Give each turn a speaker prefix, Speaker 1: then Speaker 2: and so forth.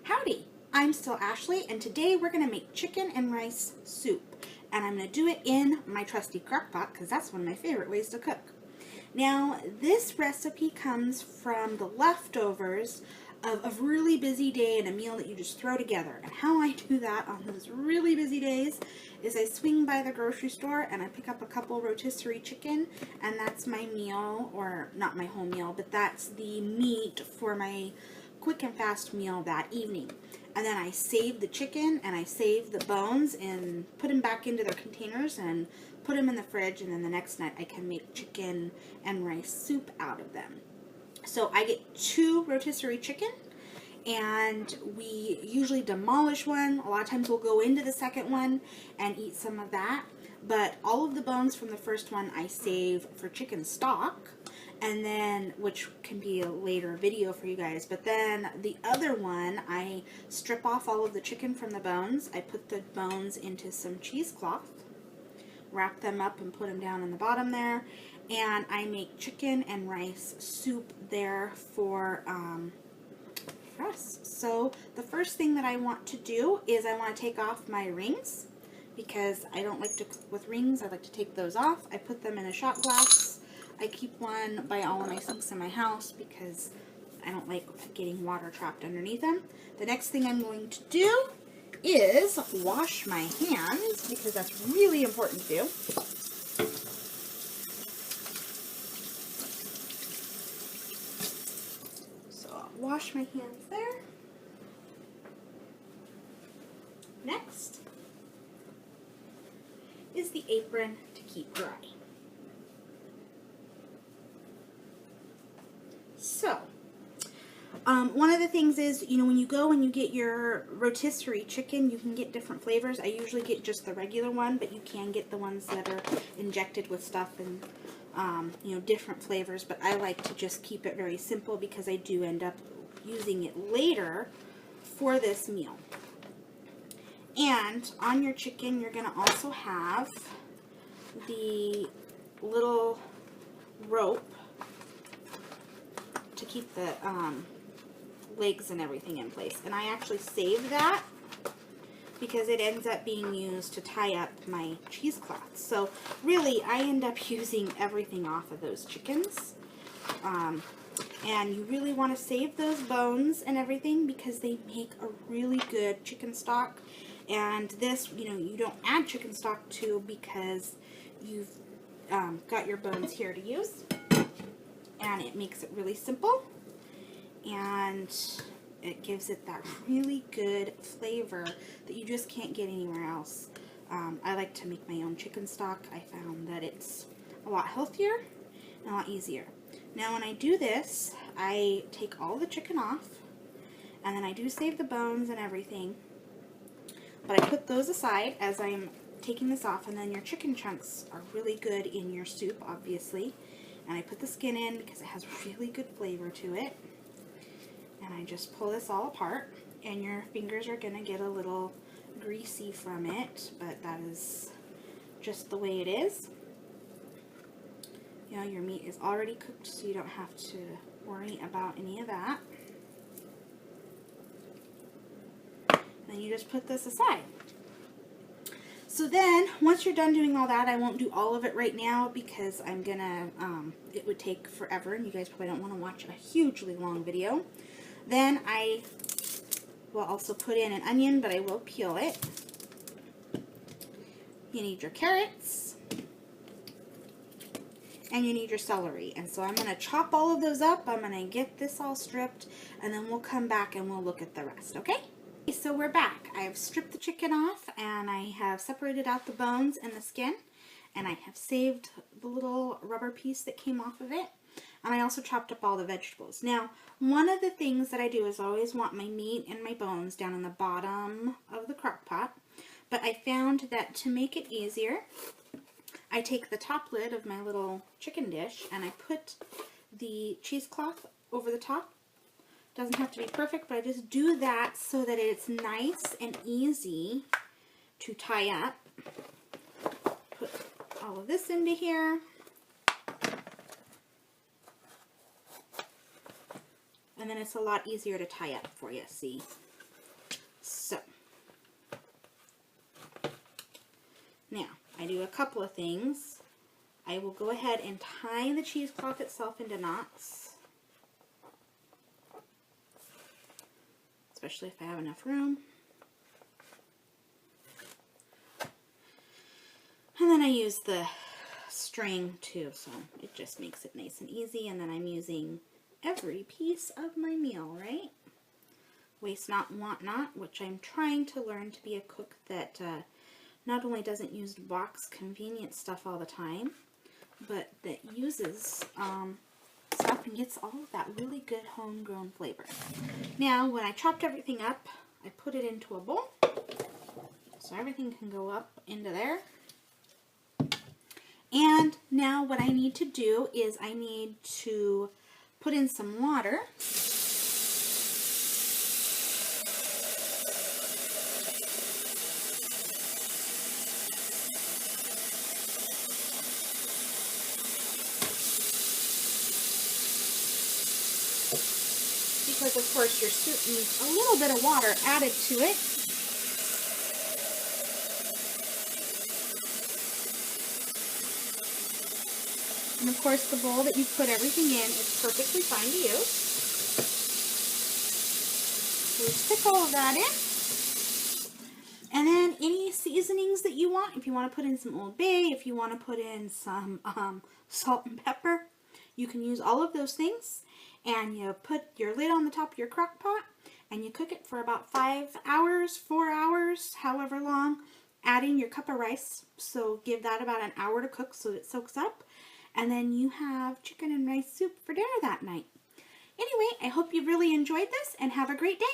Speaker 1: Howdy, I'm still Ashley, and today we're going to make chicken and rice soup. And I'm going to do it in my trusty crock pot because that's one of my favorite ways to cook. Now, this recipe comes from the leftovers of a really busy day and a meal that you just throw together. And how I do that on those really busy days is I swing by the grocery store and I pick up a couple rotisserie chicken, and that's my meal, or not my whole meal, but that's the meat for my quick and fast meal that evening. And then I save the chicken and I save the bones and put them back into their containers and put them in the fridge, and then the next night I can make chicken and rice soup out of them. So I get 2 rotisserie chicken, and we usually demolish one. A lot of times we'll go into the second one and eat some of that. But all of the bones from the first one I save for chicken stock, and then, which can be a later video for you guys, but then the other one, I strip off all of the chicken from the bones. I put the bones into some cheesecloth, wrap them up and put them down in the bottom there, and I make chicken and rice soup there for us. So the first thing that I want to do is I want to take off my rings, because I don't like to cook with rings. I like to take those off. I put them in a shot glass. I keep one by all of my sinks in my house because I don't like getting water trapped underneath them. The next thing I'm going to do is wash my hands, because that's really important to do. So I'll wash my hands there. Next is the apron to keep dry. So, one of the things is, when you go and you get your rotisserie chicken, you can get different flavors. I usually get just the regular one, but you can get the ones that are injected with stuff and, different flavors. But I like to just keep it very simple because I do end up using it later for this meal. And on your chicken, you're going to also have the little rope to keep the legs and everything in place. And I actually save that because it ends up being used to tie up my cheesecloth. So really, I end up using everything off of those chickens. And you really want to save those bones and everything because they make a really good chicken stock. And this, you don't add chicken stock to because you've got your bones here to use. And it makes it really simple. And it gives it that really good flavor that you just can't get anywhere else. I like to make my own chicken stock. I found that it's a lot healthier and a lot easier. Now when I do this, I take all the chicken off, and then I do save the bones and everything. But I put those aside as I'm taking this off, and then your chicken chunks are really good in your soup, obviously. And I put the skin in because it has really good flavor to it. And I just pull this all apart, and your fingers are going to get a little greasy from it, but that is just the way it is. Your meat is already cooked, so you don't have to worry about any of that. And then you just put this aside. So then, once you're done doing all that, I won't do all of it right now because I'm gonna, it would take forever, and you guys probably don't want to watch a hugely long video. Then I will also put in an onion, but I will peel it. You need your carrots, and you need your celery. And so I'm going to chop all of those up. I'm going to get this all stripped, and then we'll come back and we'll look at the rest, okay? So we're back. I have stripped the chicken off, and I have separated out the bones and the skin, and I have saved the little rubber piece that came off of it, and I also chopped up all the vegetables. Now, one of the things that I do is I always want my meat and my bones down in the bottom of the crock pot, but I found that to make it easier, I take the top lid of my little chicken dish and I put the cheesecloth over the top. Doesn't have to be perfect, but I just do that so that it's nice and easy to tie up. Put all of this into here. And then it's a lot easier to tie up for you, see? do a couple of things. I will go ahead and tie the cheesecloth itself into knots, especially if I have enough room. And then I use the string too, so it just makes it nice and easy. And then I'm using every piece of my meal, right? Waste not, want not, which I'm trying to learn to be a cook that not only doesn't use box convenience stuff all the time, but that uses stuff and gets all of that really good homegrown flavor. Now, when I chopped everything up, I put it into a bowl, so everything can go up into there. And now what I need to do is I need to put in some water. Because of course your soup needs a little bit of water added to it. And of course the bowl that you put everything in is perfectly fine to use. So we stick all of that in. And then any seasonings that you want, if you want to put in some Old Bay, if you want to put in some salt and pepper, you can use all of those things. And you put your lid on the top of your crock pot and you cook it for about 5 hours, 4 hours, however long, adding your cup of rice. So give that about an hour to cook so it soaks up. And then you have chicken and rice soup for dinner that night. Anyway, I hope you really enjoyed this and have a great day.